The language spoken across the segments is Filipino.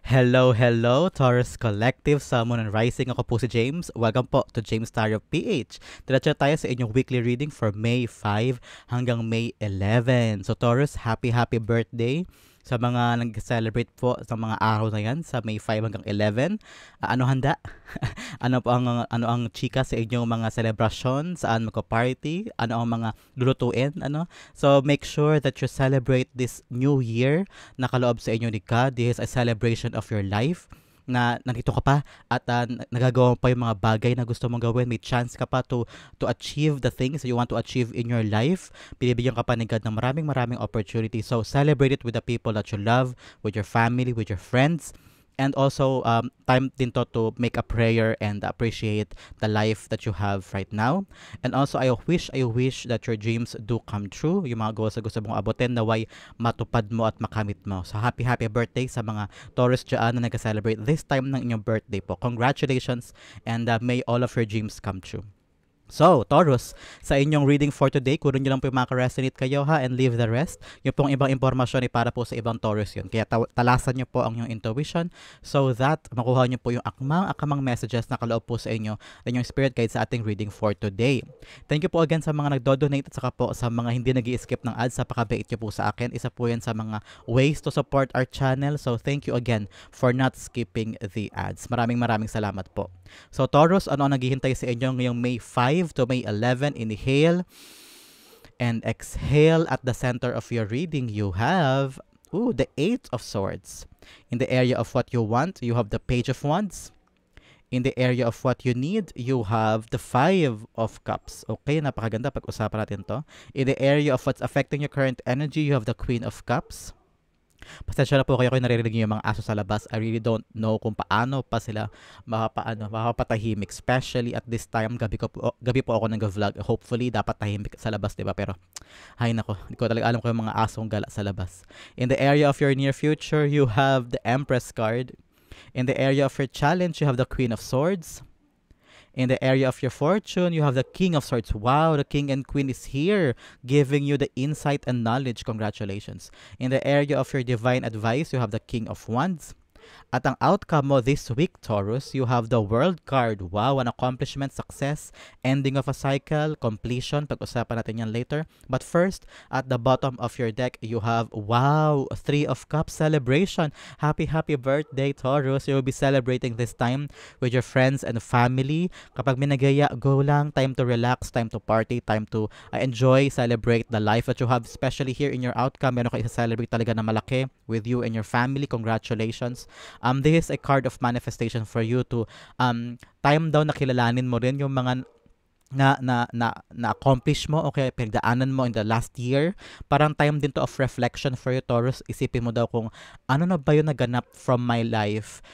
Hello, hello, Taurus Collective, Sun, Moon, and Rising. Ako po si James. Welcome po to James Tarot PH. Diretso tayo sa inyong weekly reading for May 5 hanggang May 11. So Taurus, happy birthday sa mga nag-celebrate po sa mga araw na yan sa May 5 hanggang 11. Ano handa? Ano ang chika sa inyong mga celebration? Saan magko-party? Ano ang mga lulutuin? So make sure that you celebrate this new year na kaloob sa inyo ni God. This is a celebration of your life na nandito ka pa at nagagawa mo pa yung mga bagay na gusto mong gawin. May chance ka pa to achieve the things you want to achieve in your life. Pinibigyan ka pa ni God ng maraming opportunity. So celebrate it with the people that you love, with your family, with your friends. And also, time din to make a prayer and appreciate the life that you have right now. And also, I wish that your dreams do come true. Yung mga goals na gusto mong abutin, naway matupad mo at makamit mo. So, happy birthday sa mga Taurus dyan na nag-celebrate this time ng inyong birthday po. Congratulations and may all of your dreams come true. So, Taurus, sa inyong reading for today, kunin nyo lang po yung mga resonate kayo ha and leave the rest. Yung pong ibang impormasyon ay para po sa ibang Taurus yun. Kaya talasan nyo po ang inyong intuition so that makuha nyo po yung akamang messages na kaloob po sa inyo and yung spirit guide sa ating reading for today. Thank you po again sa mga nagdo-donate at saka po sa mga hindi nag-i-skip ng ads. Napakabait nyo po sa akin. Isa po yan sa mga ways to support our channel. So, thank you again for not skipping the ads. Maraming salamat po. So Taurus, ano ang naghihintay sa inyo ngayong May 5 to May 11? Inhale and exhale. At the center of your reading, you have the Eight of Swords. In the area of what you want, you have the Page of Wands. In the area of what you need, you have the Five of Cups. Okay, napakaganda. Pag-usapan natin to. In the area of what's affecting your current energy, you have the Queen of Cups. Pasensya na po kayo kung naririnig niyo yung mga aso sa labas. I really don't know kung paano pa sila makapatahimik. Especially at this time, gabi po ako nag-vlog. Hopefully, dapat tahimik sa labas, diba? Pero, hay nako, hindi ko talaga alam kung yung mga asong gala sa labas. In the area of your near future, you have the Empress card. In the area of your challenge, you have the Queen of Swords. In the area of your fortune, you have the King of Swords. Wow, the King and Queen is here, giving you the insight and knowledge. Congratulations. In the area of your divine advice, you have the King of Wands. At ang outcome mo this week, Taurus, you have the World card. Wow, an accomplishment, success, ending of a cycle, completion. Pag-usapan natin yan later. But first, at the bottom of your deck, you have, wow, Three of Cups celebration. Happy birthday, Taurus. You will be celebrating this time with your friends and family. Kapag may nagaya, go lang. Time to relax, time to party, time to enjoy, celebrate the life that you have. Especially here in your outcome, meron kayo celebrate talaga na malaki with you and your family. Congratulations. This is a card of manifestation for you to time daw na kilalanin mo rin yung mga na-accomplish mo, okay, pinagdaanan mo in the last year. Parang time din to of reflection for you, Taurus. Isipin mo daw kung ano na ba yung naganap from my life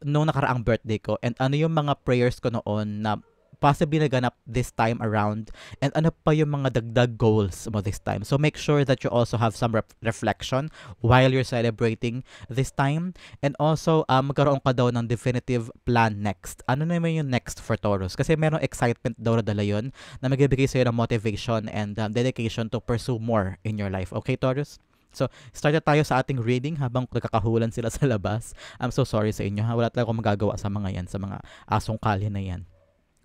nung nakaraang birthday ko and ano yung mga prayers ko noon na possibly naganap this time around and ano pa yung mga dagdag goals mo this time. So make sure that you also have some reflection while you're celebrating this time and also magkaroon ka daw ng definitive plan next. Ano naman yung next for Taurus? Kasi merong excitement daw na dala yun na magbibigay sa'yo ng motivation and dedication to pursue more in your life. Okay, Taurus? So, start na tayo sa ating reading habang nagkakahulan sila sa labas. I'm so sorry sa inyo ha. Wala talaga akong magagawa sa mga yan, sa mga asong kalye na yan.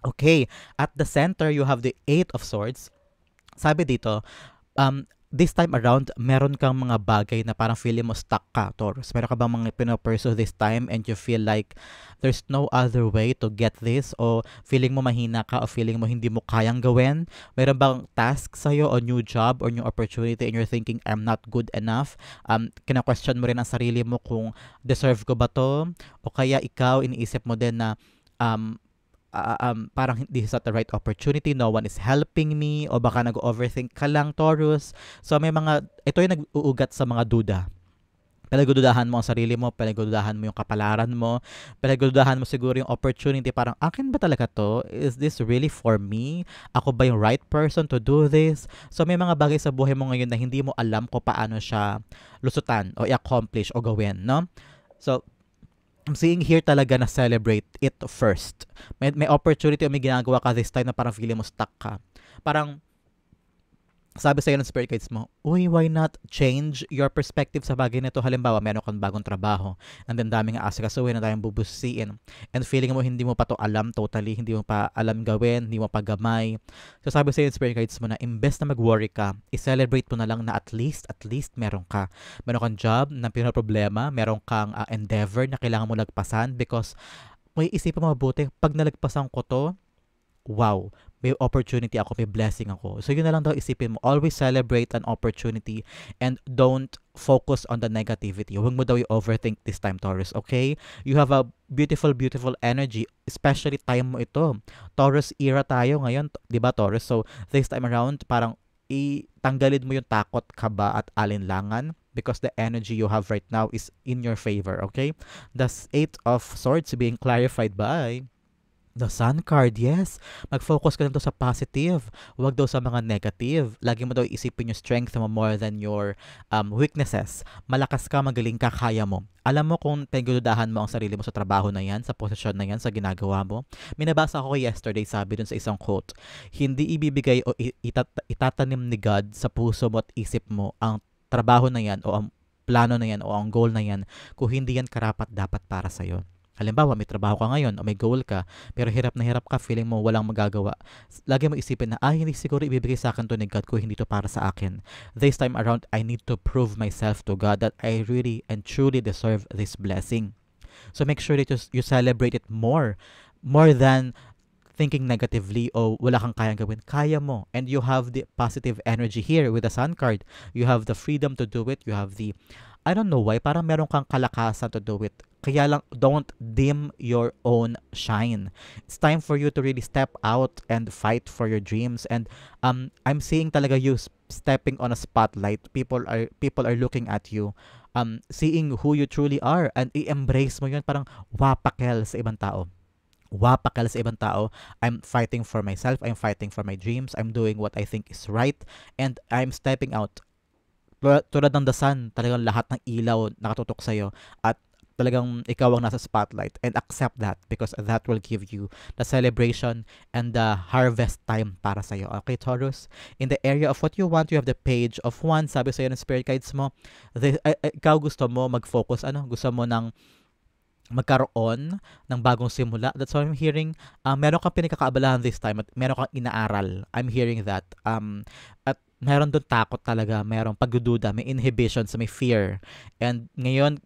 Okay, at the center, you have the Eight of Swords. Sabi dito, this time around, meron kang mga bagay na parang feeling mo stuck ka, Taurus. Meron ka bang mga pinopursue this time and you feel like there's no other way to get this o feeling mo mahina ka o feeling mo hindi mo kayang gawin? Meron bang task sa'yo o new job or new opportunity and you're thinking, I'm not good enough? Kina-question mo rin ang sarili mo kung deserve ko ba to? O kaya ikaw, iniisip mo din na parang this is not the right opportunity, no one is helping me, o baka nag-overthink ka lang, Taurus. So ito yung nag-uugat sa mga duda. Pinagdudahan mo ang sarili mo, pinagdudahan mo yung kapalaran mo, pinagdudahan mo siguro yung opportunity, parang akin ba talaga to? Is this really for me? Ako ba yung right person to do this? So may mga bagay sa buhay mo ngayon na hindi mo alam kung paano siya lusutan o i-accomplish o gawin, no? So I'm seeing here talaga na celebrate it first. May opportunity o may ginagawa ka this time na parang feeling mo stuck ka. Parang sabi sa'yo ng spirit guides mo, uy, why not change your perspective sa bagay na ito? Halimbawa, meron kang bagong trabaho, and then daming aasikasuhin na tayong bubusiin, and feeling mo hindi mo pa to alam totally, hindi mo pa alam gawin, hindi mo pa gamay. So sabi sa'yo ng spirit guides mo na imbes na mag-worry ka, i-celebrate mo na lang na at least meron ka. Meron kang job na pinoproblema, meron kang endeavor na kailangan mo lagpasan because may isipin mo mabuti, pag nalagpasan ko to, wow, may opportunity ako, may blessing ako. So yun na lang daw isipin mo. Always celebrate an opportunity and don't focus on the negativity. Huwag mo daw i-overthink this time, Taurus, okay? You have a beautiful, beautiful energy, especially time mo ito. Taurus era tayo ngayon, di ba, Taurus? So this time around, parang itanggalin mo yung takot, kaba at alinlangan because the energy you have right now is in your favor, okay? The Eight of Swords being clarified by the Sun card, yes. Mag-focus ka lang daw sa positive. Huwag daw sa mga negative. Lagi mo daw isipin yung strength mo more than your weaknesses. Malakas ka, magaling ka, kaya mo. Alam mo kung pagdudahan mo ang sarili mo sa trabaho na yan, sa posisyon na yan, sa ginagawa mo. Minabasa ko yesterday, sabi dun sa isang quote, hindi ibibigay o itatanim ni God sa puso mo at isip mo ang trabaho na yan o ang plano na yan o ang goal na yan kung hindi yan karapat dapat para sa'yo. Halimbawa, may trabaho ka ngayon o may goal ka, pero hirap na hirap ka, feeling mo walang magagawa. Lagi mo isipin na, hindi siguro ibibigay sa akin to ni God kung hindi to para sa akin. This time around, I need to prove myself to God that I really and truly deserve this blessing. So make sure that you celebrate it more than thinking negatively o wala kang kayang gawin. Kaya mo. And you have the positive energy here with the Sun card. You have the freedom to do it. You have the, I don't know why, parang meron kang kalakasan to do it. Kaya lang, don't dim your own shine. It's time for you to really step out and fight for your dreams. And I'm seeing talaga you stepping on a spotlight. People are looking at you, seeing who you truly are, and i-embrace mo yun. Parang wapakel sa ibang tao. Wapakal sa ibang tao. I'm fighting for myself. I'm fighting for my dreams. I'm doing what I think is right. And I'm stepping out. Tulad ng the sun, talagang lahat ng ilaw nakatutok sa'yo. At talagang ikaw ang nasa spotlight, and accept that because that will give you the celebration and the harvest time para sa'yo. Okay, Taurus? In the area of what you want, you have the Page of Wands. Sabi sa'yo ng spirit guides mo, ikaw gusto mo mag-focus, gusto mo ng magkaroon ng bagong simula. That's what I'm hearing. Meron kang pinagkakaabalahan this time at meron kang inaaral. I'm hearing that. At meron doon takot talaga, merong pagdududa, may inhibitions, may fear. And ngayon,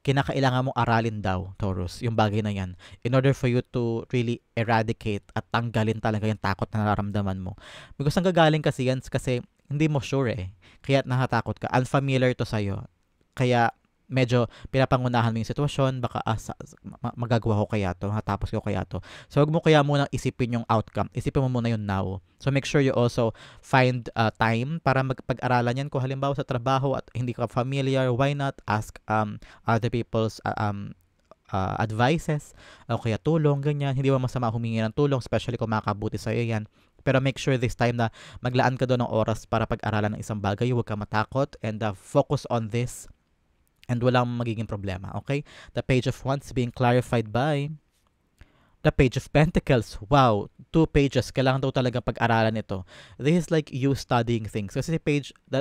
kinakailangan mong aralin daw, Taurus, yung bagay na yan, in order for you to really eradicate at tanggalin talaga yung takot na nararamdaman mo. Because ang gagaling kasi yan, kasi hindi mo sure kaya natatakot ka, unfamiliar to sa'yo, kaya medyo pinapangunahan mo yung sitwasyon, baka magagawa ko kaya to, matapos ko kaya to. So huwag mo kaya muna isipin yung outcome, isipin mo muna yung now. So make sure you also find time para magpag-aralan yan. Kung halimbawa sa trabaho at hindi ka familiar, why not ask other people's advices o kaya tulong, ganyan. Hindi mo masama humingi ng tulong, especially kung makakabuti sa'yo yan. Pero make sure this time na maglaan ka doon ng oras para pag-aralan ng isang bagay, huwag ka matakot, and focus on this. And walang magiging problema, okay? The Page of Wands being clarified by the Page of Pentacles. Wow, 2 pages. Kailangan daw talaga pag-aralan ito. This is like you studying things. Kasi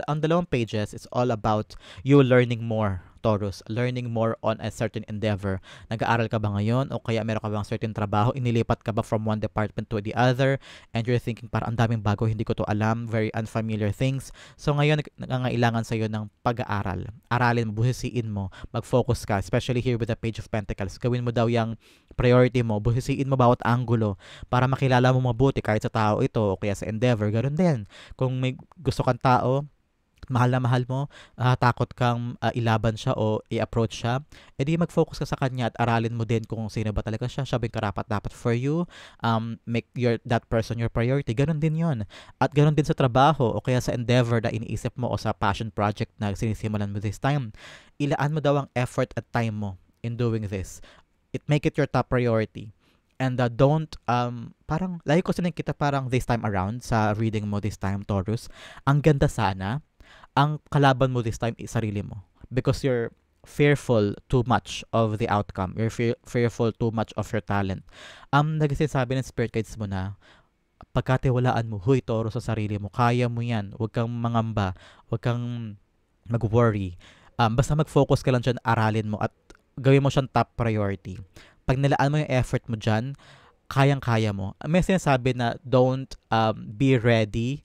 on dalawang pages, it's all about you learning more, Taurus. Learning more on a certain endeavor. Nag-aaral ka ba ngayon? O kaya meron ka bang certain trabaho? Inilipat ka ba from one department to the other? And you're thinking, parang ang daming bago, hindi ko to alam. Very unfamiliar things. So ngayon, nangangailangan sa'yo ng pag-aaral. Aralin mo, buhisiin mo, mag-focus ka. Especially here with the Page of Pentacles. Gawin mo daw yung priority mo. Buhisiin mo bawat anggulo para makilala mo mabuti kahit sa tao ito o kaya sa endeavor. Ganun din. Kung may gusto kang tao, mahal na mahal mo, takot kang ilaban siya o i-approach siya, edi mag-focus ka sa kanya at aralin mo din kung sino ba talaga siya ba yung karapat dapat for you, make that person your priority, ganun din yon. At ganun din sa trabaho o kaya sa endeavor na iniisip mo o sa passion project na sinisimulan mo this time, ilaan mo daw ang effort at time mo in doing this. Make it your top priority. And don't, parang, lagi ko sinakita parang this time around, sa reading mo this time, Taurus, ang ganda sana, ang kalaban mo this time is sarili mo. Because you're fearful too much of the outcome. You're fearful too much of your talent. Nagsasabi ng spirit guides mo na, pagkatiwalaan mo, huy Taurus, sa sarili mo, kaya mo yan, huwag kang mangamba, huwag kang mag-worry. Basta mag-focus ka lang dyan, aralin mo at gawin mo siyang top priority. Pag nilaan mo yung effort mo dyan, kayang-kaya mo. May sinasabi na don't be ready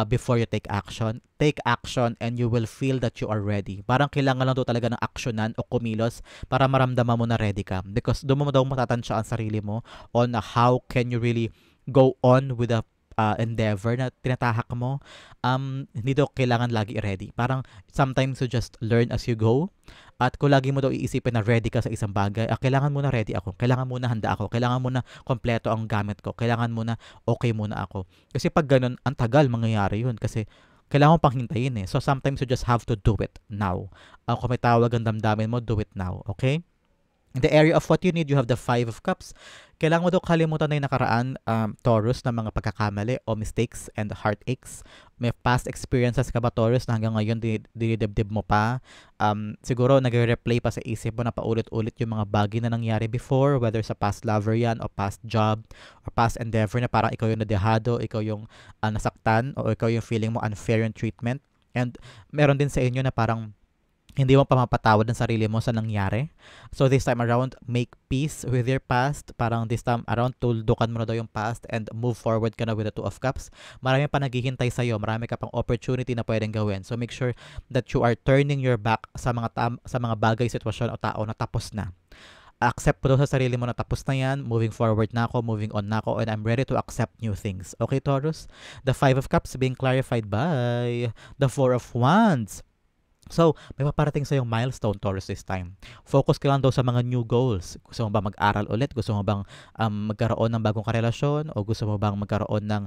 before you take action. Take action and you will feel that you are ready. Parang kailangan lang daw talaga ng aksyonan o kumilos para maramdaman mo na ready ka. Because doon mo daw matatansya ang sarili mo on how can you really go on with the endeavor na tinatahak mo. Hindi daw kailangan lagi ready. Parang sometimes you just learn as you go. At kung lagi mo daw iisipin na ready ka sa isang bagay, kailangan mo na ready ako. Kailangan mo na handa ako. Kailangan mo na kompleto ang gamit ko. Kailangan mo na okay muna ako. Kasi pag ganun, ang tagal mangyayari yun. Kasi kailangan mo pang hintayin eh. So sometimes you just have to do it now. Kung may tawag ang damdamin mo, do it now. Okay? In the area of what you need, you have the Five of Cups. Kailangan mo daw kalimutan na yung nakaraan, Taurus, na mga pagkakamali o mistakes and heartaches. May past experiences ka ba, Taurus, na hanggang ngayon dinidibdib mo pa? Siguro nagre-replay pa sa isip mo na paulit-ulit yung mga bagay na nangyari before, whether sa past lover yan o past job or past endeavor na parang ikaw yung nadehado, ikaw yung nasaktan o ikaw yung feeling mo unfair yung treatment. And meron din sa inyo na parang hindi mo pa mapatawad ang sarili mo sa nangyari. So this time around, make peace with your past. Parang this time around, tuldukan mo na daw yung past and move forward ka na with the Two of Cups. Marami pa naghihintay sa'yo. Marami ka pang opportunity na pwedeng gawin. So make sure that you are turning your back sa mga bagay, sitwasyon o tao na tapos na. Accept mo daw sa sarili mo na tapos na yan, moving forward na ako, moving on na ako, and I'm ready to accept new things. Okay, Taurus? The Five of Cups being clarified by the Four of Wands. So, may paparating sa yung milestone, Taurus, this time. Focus ka lang daw sa mga new goals. Gusto mo ba mag-aral ulit? Gusto mo bang magkaroon ng bagong karelasyon? O gusto mo bang magkaroon ng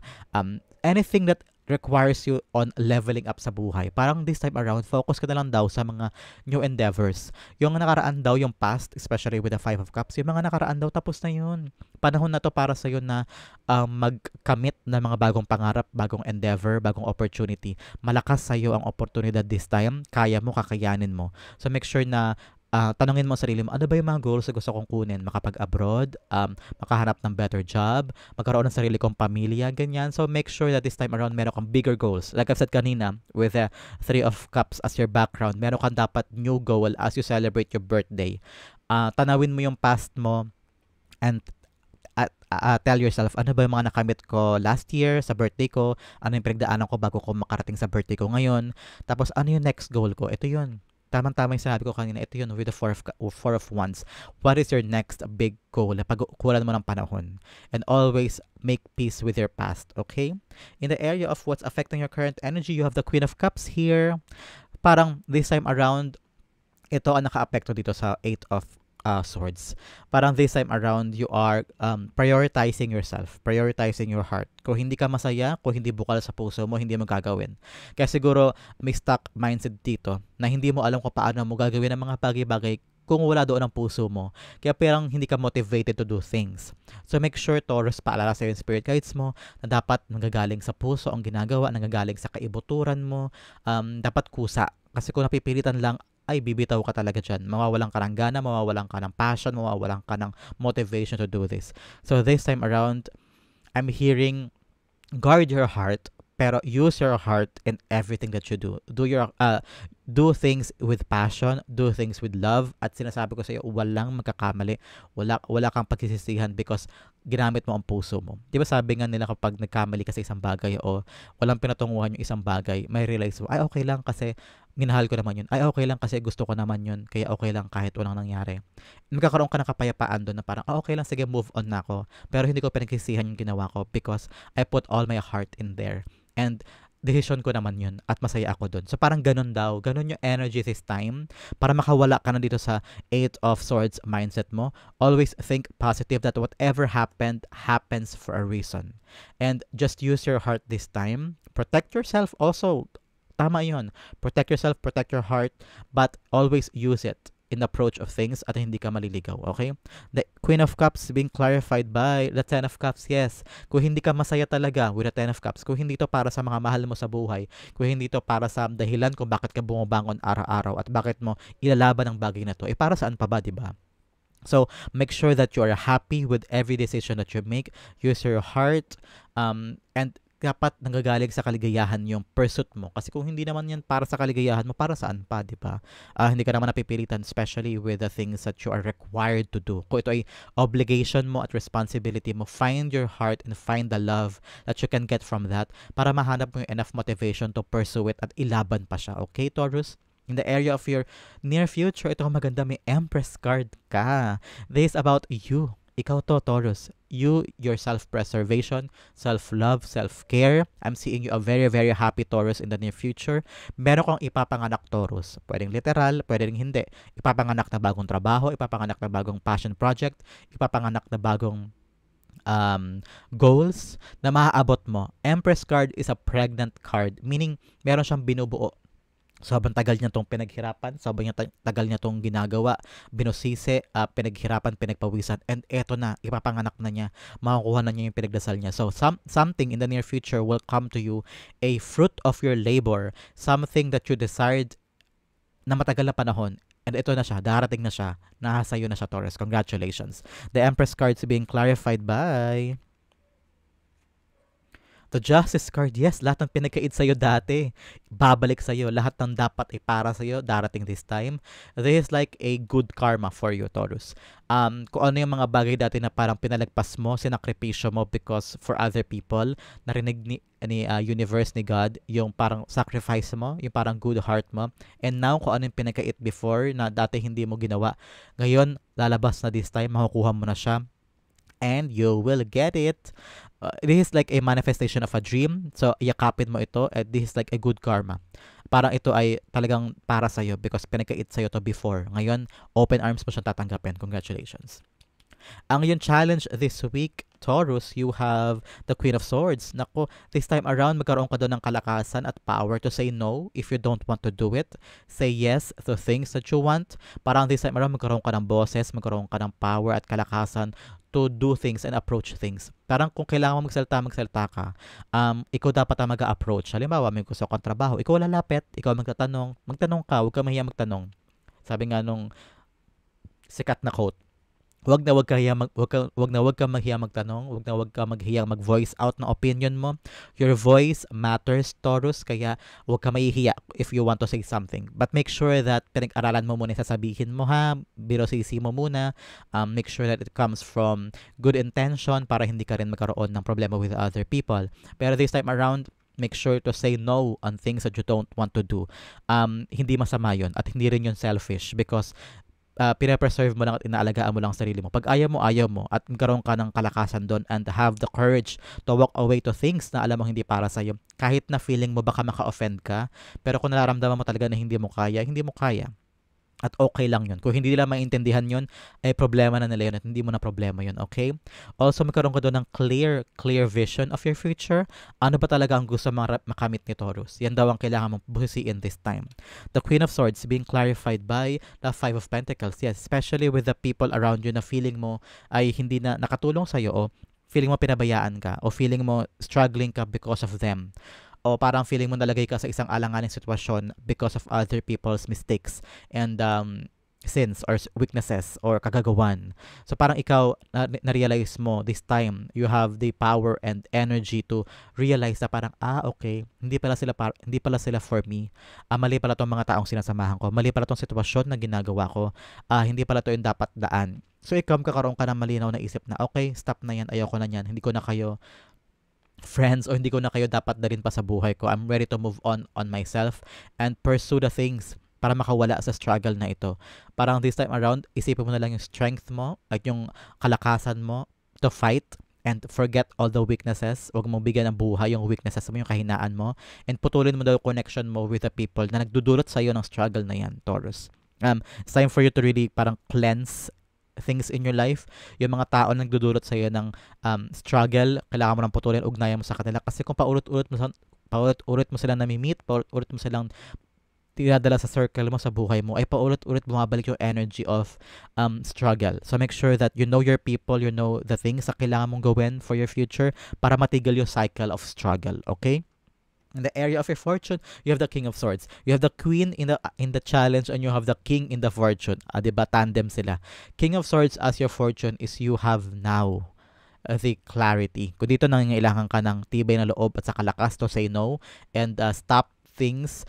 anything that requires you on leveling up sa buhay? Parang this time around, focus ka na lang daw sa mga new endeavors. Yung nakaraan daw, yung past, especially with the Five of Cups, yung mga nakaraan daw, tapos na yun. Panahon na to para sa'yo na mag-commit ng mga bagong pangarap, bagong endeavor, bagong opportunity. Malakas sa'yo ang oportunidad this time. Kaya mo, kakayanin mo. So make sure na tanungin mo sa sarili mo, ano ba yung mga goals na gusto kong kunin? Makapag-abroad, makahanap ng better job, magkaroon ng sarili kong pamilya, ganyan. So make sure that this time around, meron kang bigger goals. Like I've said kanina, with the Three of Cups as your background, meron kang dapat new goal as you celebrate your birthday. Tanawin mo yung past mo and tell yourself, ano ba yung mga nakamit ko last year sa birthday ko? Ano yung pinagdaanan ko bago ko makarating sa birthday ko ngayon? Tapos ano yung next goal ko? Ito yun. Tamang-tama yung sinabi ko kanina. Ito yun with the Four of Wands. What is your next big goal? Pag-ukulan mo ng panahon. And always make peace with your past. Okay? In the area of what's affecting your current energy, you have the Queen of Cups here. Parang this time around, ito ang naka-apekto dito sa Eight of Swords. Parang this time around, you are prioritizing yourself, prioritizing your heart. Kung hindi ka masaya, kung hindi bukal sa puso mo, hindi mo gagawin. Kaya siguro may stuck mindset dito na hindi mo alam kung paano mo gagawin ang mga bagay-bagay kung wala doon ang puso mo. Kaya parang hindi ka motivated to do things. So make sure, Taurus, paalala sa yung spirit guides mo na dapat nanggagaling sa puso ang ginagawa, nanggagaling sa kaibuturan mo, dapat kusa. Kasi kung napipilitan lang, ay bibitaw ka talaga dyan. Mawawalan ka ng gana, mawawalan ka ng passion, mawawalan ka ng motivation to do this. So this time around, I'm hearing, guard your heart, pero use your heart in everything that you do. Do things with passion, do things with love, at sinasabi ko sa iyo, walang magkakamali, wala kang pagsisisihan because ginamit mo ang puso mo. Di ba sabi nga nila kapag nagkamali ka sa isang bagay o walang pinatunguhan yung isang bagay, may realize mo, ay okay lang kasi minahal ko naman yun. Ay okay lang kasi gusto ko naman yun. Kaya okay lang kahit walang nangyari. Magkakaroon ka ng kapayapaan doon na parang, okay lang, sige, move on na ako. Pero hindi ko pinagsisihan yung ginawa ko because I put all my heart in there. And decision ko naman yun at masaya ako doon. So parang ganun daw. Ganun yung energy this time para makawala ka na dito sa Eight of Swords mindset mo. Always think positive that whatever happened, happens for a reason. And just use your heart this time. Protect yourself also. Tama yun. Protect yourself, protect your heart, but always use it in the approach of things at hindi ka maliligaw, okay? The Queen of Cups being clarified by the Ten of Cups, yes. Kung hindi ka masaya talaga with the Ten of Cups, kung hindi to para sa mga mahal mo sa buhay, kung hindi to para sa dahilan kung bakit ka bumabangon araw-araw at bakit mo ilalaban ang bagay na to, para saan pa ba, di ba? So make sure that you are happy with every decision that you make. Use your heart, and dapat nanggagaling sa kaligayahan yung pursuit mo. Kasi kung hindi naman yan para sa kaligayahan mo, para saan pa, di ba? Hindi ka naman napipilitan, especially with the things that you are required to do. Kung ito ay obligation mo at responsibility mo, find your heart and find the love that you can get from that para mahanap mo yung enough motivation to pursue it at ilaban pa siya. Okay, Taurus? In the area of your near future, ito ang maganda, may Empress card ka. This is about you. Ikaw to, Taurus. You, your self-preservation, self-love, self-care. I'm seeing you a very, very happy Taurus in the near future. Meron kang ipapanganak, Taurus. Pwedeng literal, pwedeng hindi. Ipapanganak na bagong trabaho, ipapanganak na bagong passion project, ipapanganak na bagong goals na maaabot mo. Empress card is a pregnant card, meaning meron siyang binubuo. Sobrang tagal niya tong pinaghirapan, sobrang tagal niya tong ginagawa, binusisi, pinaghirapan, pinagpawisan, and eto na, ipapanganak na niya, makukuha na niya yung pinagdasal niya. So, something in the near future will come to you, a fruit of your labor, something that you desired na matagal na panahon, and ito na siya, darating na siya, nasa iyo na siya, Taurus. Congratulations. The Empress cards being clarified by the Justice card. Yes, lahat ng pinagkait sa'yo dati, babalik sa'yo. Lahat ng dapat ay para sa'yo, darating this time. This is like a good karma for you, Taurus. Kung ano yung mga bagay dati na parang pinalagpas mo, sinakripisyo mo because for other people, narinig ni universe, ni God, yung parang sacrifice mo, yung parang good heart mo. And now, kung ano yung pinagkait before na dati hindi mo ginawa, ngayon, lalabas na this time, makukuha mo na siya. And you will get it. This is like a manifestation of a dream. So, yakapin mo ito. This is like a good karma. Parang ito ay talagang para sa'yo because pinagkait sa'yo to before. Ngayon, open arms mo siyang tatanggapin. Congratulations. Ang yung challenge this week, Taurus, you have the Queen of Swords. Naku, this time around, magkaroon ka doon ng kalakasan at power to say no if you don't want to do it. Say yes to things that you want. Parang this time around, magkaroon ka ng boses, magkaroon ka ng power at kalakasan to do things and approach things. Parang kung kailangan mo magsalita ka, ikaw dapat ang mag-approach. Halimbawa, may gusto kang trabaho, ikaw lalapit, ikaw magtanong ka, huwag ka mahiya magtanong. Sabi nga nung sikat na quote, wag na wag ka mahiya magtanong, wag ka maghiyang mag-voice out ng opinion mo. Your voice matters, Taurus, kaya wag ka mahihiya if you want to say something. But make sure that pinag-aralan mo muna sasabihin mo, ha, birosisi mo muna. Make sure that it comes from good intention para hindi ka rin magkaroon ng problema with other people. Pero this time around, make sure to say no on things that you don't want to do. Hindi masama yun at hindi rin yun selfish because pinapreserve mo lang at inaalagaan mo lang sarili mo. Pag ayaw mo at magkaroon ka ng kalakasan doon and have the courage to walk away to things na alam mo hindi para sa'yo. Kahit na feeling mo baka maka-offend ka, pero kung nararamdaman mo talaga na hindi mo kaya. At okay lang yun. Kung hindi nila maintindihan yun, ay problema na nila yun at hindi mo na problema yun, okay? Also, magkaroon ka doon ng clear vision of your future. Ano ba talaga ang gusto makamit ni Taurus? Yan daw ang kailangan mong busiin this time. The Queen of Swords being clarified by the Five of Pentacles. Yes, especially with the people around you na feeling mo ay hindi na nakatulong sa'yo o feeling mo pinabayaan ka o feeling mo struggling ka because of them. O parang feeling mo nalagay ka sa isang alanganing sitwasyon because of other people's mistakes and sins or weaknesses or kagagawan. So parang ikaw na-realize mo this time, you have the power and energy to realize na parang okay, hindi pala sila for me. Mali pala tong mga taong sinasamahan ko. Mali pala tong sitwasyon na ginagawa ko. Hindi pala to yung dapat daan. So ikaw magkakaroon ka ng malinaw na isip na okay, stop na yan, ayoko na yan. Hindi ko na kayo friends o hindi ko na kayo dapat dalhin pa sa buhay ko. I'm ready to move on myself and pursue the things para makawala sa struggle na ito. Parang this time around, isipin mo na lang yung strength mo at yung kalakasan mo to fight and forget all the weaknesses. Huwag mong bigyan ng buhay yung weaknesses mo, yung kahinaan mo, and putulin mo daw yung connection mo with the people na nagdudulot sa'yo ng struggle na yan, Taurus. It's time for you to really parang cleanse things in your life. Yung mga tao na nagdudulot sa iyo ng struggle, kailangan mo nang putulin, ugnayan mo sa kanila kasi kung paulit-ulit mo silang nami-meet, paulit-ulit mo silang tinadala sa circle mo, sa buhay mo, ay paulit-ulit bumabalik yung energy of struggle. So make sure that you know your people, you know the things na kailangan mong gawin for your future para matigil yung cycle of struggle, okay? In the area of your fortune, you have the King of Swords. You have the Queen in the challenge, and you have the King in the fortune. Diba? Tandem sila. King of Swords as your fortune is you have now the clarity. Kung dito nangangailangan ka ng tibay na loob at sa kalakas to say no and stop things,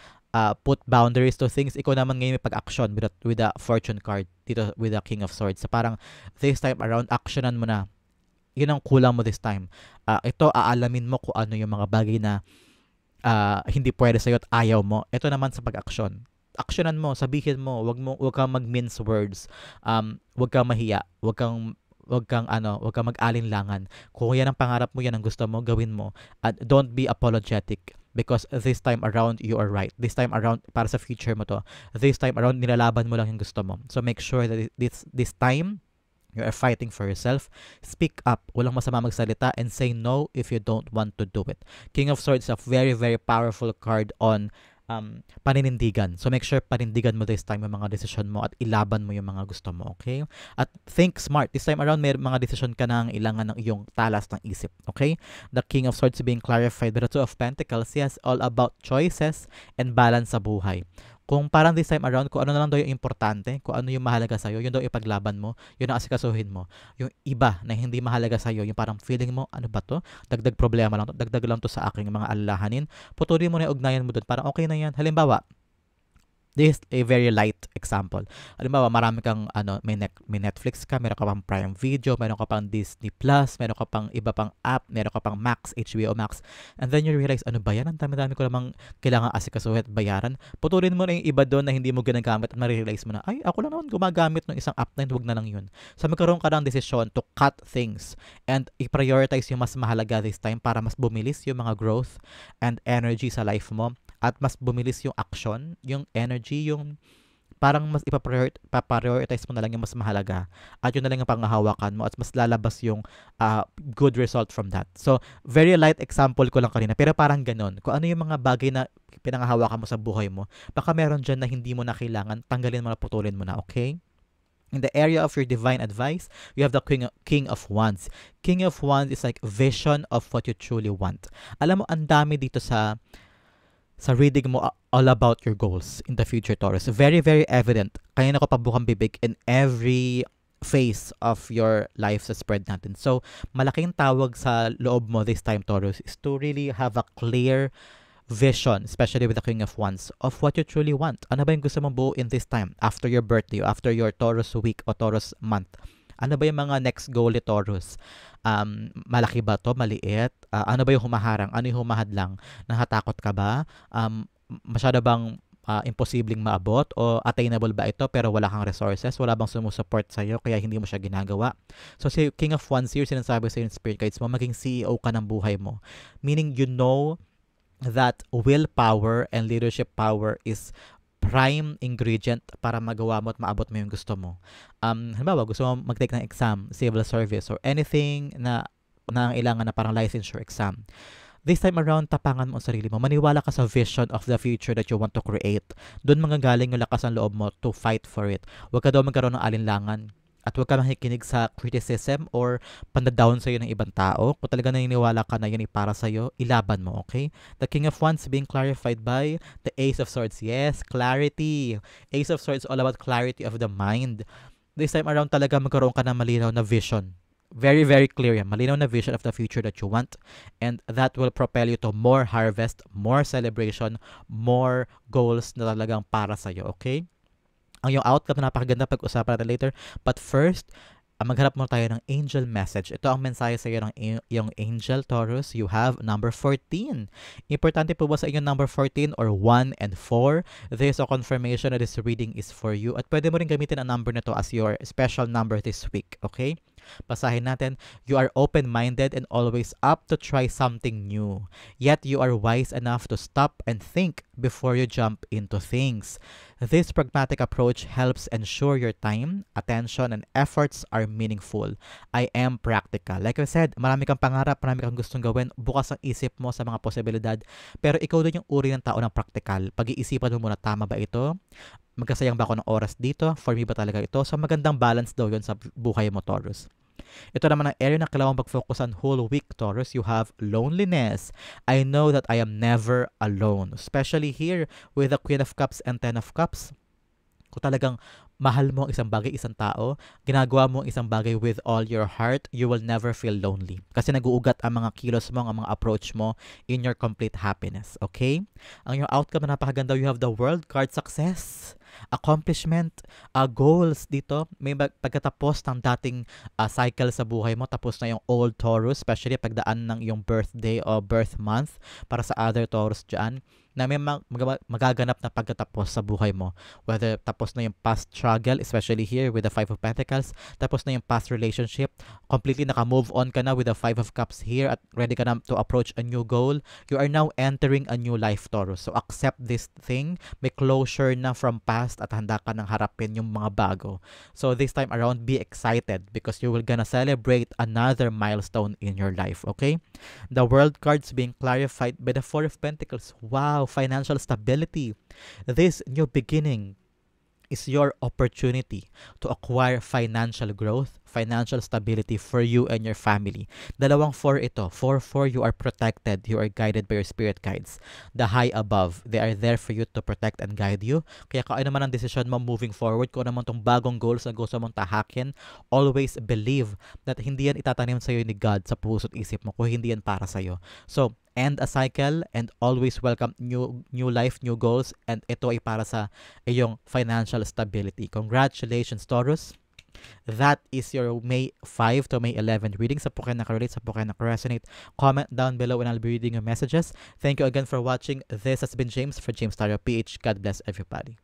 put boundaries to things, ikaw naman ngayon may pag-action with the fortune card dito with the King of Swords. So parang this time around, actionan mo na. Yun ang kulang mo this time. Ito, aalamin mo kung ano yung mga bagay na hindi pwede sa'yo at ayaw mo. Ito naman sa pag-action. Actionan mo, sabihin mo, wag kang mag-mince words. Wag kang mahiya, wag kang mag-alinlangan. Kung yan ang pangarap mo, yan ang gusto mo, gawin mo. And don't be apologetic because this time around you are right. This time around, para sa future mo to. This time around, nilalaban mo lang yung gusto mo. So make sure that this time you are fighting for yourself. Speak up. Walang masama magsalita and say no if you don't want to do it. King of Swords is a very, very powerful card on paninindigan. So make sure panindigan mo this time yung mga desisyon mo at ilaban mo yung mga gusto mo, okay? At think smart. This time around, may mga desisyon ka na ang ilangan ng iyong talas ng isip, okay? The King of Swords being clarified by the Two of Pentacles, yes, all about choices and balance sa buhay. Kung parang this time around, kung ano na lang daw yung importante, kung ano yung mahalaga sa'yo, yun daw ipaglaban mo, yun ang asikasuhin mo. Yung iba na hindi mahalaga sa'yo, yung parang feeling mo, ano ba to? Dagdag problema lang to, dagdag lang to sa aking mga alalahanin. Putulin mo na yung ugnayan mo doon, parang okay na yan. Halimbawa, this is a very light example. Halimbawa, marami kang may Netflix ka, meron ka pang Prime Video, meron ka pang Disney Plus, meron ka pang iba pang app, meron ka pang Max, HBO Max. And then you realize, ano ba yan? Ang dami-dami ko namang kailangan asikasuhin at bayaran. Putulin mo na yung iba doon na hindi mo ginagamit at ma-realize mo na, ay, ako lang naman gumagamit ng isang app na yun, huwag na lang yun. So magkaroon ka ng desisyon to cut things and i-prioritize yung mas mahalaga this time para mas bumilis yung mga growth and energy sa life mo. At mas bumilis yung action, yung energy, yung parang mas ipaprioritize mo na lang yung mas mahalaga at yun na lang yung panghahawakan mo at mas lalabas yung good result from that. So, very light example ko lang kanina pero parang ganun. Kung ano yung mga bagay na pinanghahawakan mo sa buhay mo, baka meron dyan na hindi mo na kailangan, tanggalin mo na, putulin mo na, okay? In the area of your divine advice, you have the King of Wands. King of Wands is like vision of what you truly want. Alam mo, ang dami dito sa reading mo all about your goals in the future, Taurus. Very, very evident. Kanina ko pabukang bibig in every phase of your life sa spread natin. So, malaking tawag sa loob mo this time, Taurus, is to really have a clear vision, especially with the King of Wands, of what you truly want. Ano ba yung gusto mong buuin this time after your birthday, after your Taurus week o Taurus month? Ano ba yung mga next goal ni Taurus? Malaki ba to? Maliit? Ano ba yung humaharang? Ano yung humahadlang? Nahatakot ka ba? Masyado bang imposibleng maabot? O attainable ba ito pero wala kang resources? Wala bang sumusupport sa'yo kaya hindi mo siya ginagawa? So si King of Wands here, sinasabi sa'yo yung spirit guides mo, maging CEO ka ng buhay mo. Meaning you know that willpower and leadership power is prime ingredient para magawa mo at maabot mo yung gusto mo. Halimbawa, gusto mo mag-take ng exam, civil service, or anything na nangailangan na parang licensure exam. This time around, tapangan mo ang sarili mo. Maniwala ka sa vision of the future that you want to create. Doon manggagaling yung lakas ng loob mo to fight for it. Huwag ka daw magkaroon ng alinlangan. At huwag ka makikinig sa criticism or pandadown sa'yo ng ibang tao. Kung talaga naniniwala ka na yun ay para sa'yo, ilaban mo, okay? The King of Wands being clarified by the Ace of Swords. Yes, clarity. Ace of Swords all about clarity of the mind. This time around talaga magkaroon ka ng malinaw na vision. Very, very clear yan. Malinaw na vision of the future that you want. And that will propel you to more harvest, more celebration, more goals na talagang para sa'yo, okay? Ang yung outcome na napakaganda, pag-usapan natin later. But first, maghanap mo tayo ng angel message. Ito ang mensahe sa iyo ng yung angel, Taurus. You have number 14. Importante po ba sa inyo number 14 or 1 and 4? There is a confirmation that this reading is for you. At pwede mo rin gamitin ang number na to as your special number this week. Okay? Basahin natin, you are open-minded and always up to try something new. Yet you are wise enough to stop and think before you jump into things. This pragmatic approach helps ensure your time, attention, and efforts are meaningful. I am practical. Like I said, marami kang pangarap, marami kang gustong gawin, bukas ang isip mo sa mga posibilidad, pero ikaw din yung uri ng tao ng practical. Pag-iisipan mo muna, tama ba ito? Magkasayang ba ako ng oras dito? For me ba talaga ito? So magandang balance daw yun sa buhay mo, Taurus. Ito naman ang area na kailangan mag-focusan whole week, Taurus. You have loneliness. I know that I am never alone. Especially here with the Queen of Cups and Ten of Cups. Kung talagang mahal mo ang isang bagay, isang tao, ginagawa mo ang isang bagay with all your heart, you will never feel lonely. Kasi nag-uugat ang mga kilos mo, ang mga approach mo in your complete happiness. Okay? Ang yung outcome na napakaganda, you have the World card, success, accomplishment, goals dito. May pagkatapos ng dating cycle sa buhay mo, tapos na yung old Taurus, especially pagdaan ng yung birthday o birth month para sa other Taurus dyan, na may magaganap na pagkatapos sa buhay mo. Whether tapos na yung past struggle, especially here with the Five of Pentacles, tapos na yung past relationship, completely naka-move on ka na with the Five of Cups here at ready ka na to approach a new goal. You are now entering a new life, Taurus. So accept this thing. May closure na from past at handa ka nang harapin yung mga bago. So this time around, be excited because you will gonna celebrate another milestone in your life, okay? The World cards being clarified by the Four of Pentacles. Wow, financial stability. This new beginning is your opportunity to acquire financial growth, financial stability for you and your family. Dalawang 4 ito. 4-4, you are protected. You are guided by your spirit guides. The high above, they are there for you to protect and guide you. Kaya kung ano naman ang decision mo moving forward, kung ano naman itong bagong goals na gusto mong tahakin, always believe that hindi yan itatanim sa'yo ni God sa puso't isip mo kung hindi yan para sa'yo. So, end a cycle and always welcome new life, new goals, and ito ay para sa iyong financial stability. Congratulations, Taurus! That is your May 5 to May 11 reading. Sa po kayo nakarelate, sa po kayo nakaresonate, comment down below and I'll be reading your messages. Thank you again for watching. This has been James for James Tarot PH. God bless everybody.